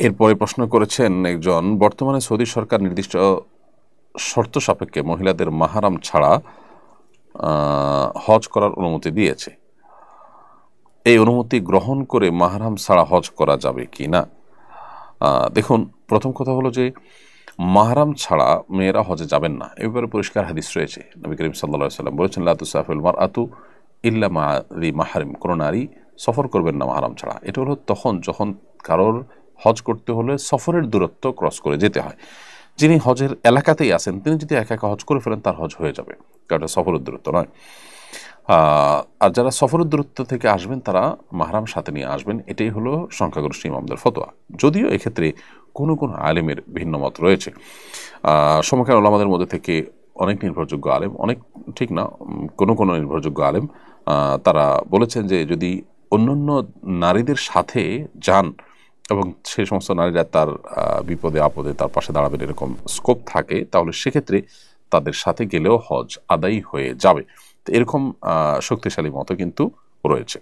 এরপরে প্রশ্ন করেছেন একজন, বর্তমানে সৌদি সরকার নির্দিষ্ট শর্ত সাপেক্ষে মহিলাদের মাহরাম ছাড়া হজ করার অনুমতি দিয়েছে। এই অনুমতি গ্রহণ করে মাহরাম ছাড়া হজ করা যাবে কি না? দেখুন, প্রথম কথা হলো যে মাহরাম ছাড়া মেয়েরা হজে যাবেন না, এ ব্যাপারে পরিষ্কার হাদিস রয়েছে। নবী করিম সাল্লাল্লাহু আলাইহি ওয়াসাল্লাম বলেছেন, লা তুসাফিরুল মারআতু ইল্লা মা যি মাহরিম, কোন নারী সফর করবেন না মাহরাম ছাড়া। এটা হলো যখন কারোর হজ করতে হলে সফরের দূরত্ব ক্রস করে যেতে হয়। যিনি হজের এলাকাতেই আছেন তিনি যদি একা একা হজ করে ফেলেন তার হজ হয়ে যাবে, কারণ এটা সফরের দূরত্ব নয়। আর যারা সফরের দূরত্ব থেকে আসবেন তারা মাহরাম সাথে নিয়ে আসবেন, এটাই হলো সংখ্যাগরিষ্ঠ ইমামদের ফতোয়া। যদিও এক্ষেত্রে কোনো কোনো আলেমের ভিন্ন মত রয়েছে। সমকালীন ওলামাদের মধ্যে থেকে অনেক নির্ভরযোগ্য আলেম, অনেক ঠিক না, কোনো কোনো নির্ভরযোগ্য আলেম তারা বলেছেন যে যদি অন্যান্য নারীদের সাথে যান এবং সে সমস্ত নারীরা তার বিপদে আপদে তার পাশে দাঁড়াবেন এরকম স্কোপ থাকে, তাহলে সেক্ষেত্রে তাদের সাথে গেলেও হজ আদায় হয়ে যাবে। তো এরকম শক্তিশালী মতো কিন্তু রয়েছে।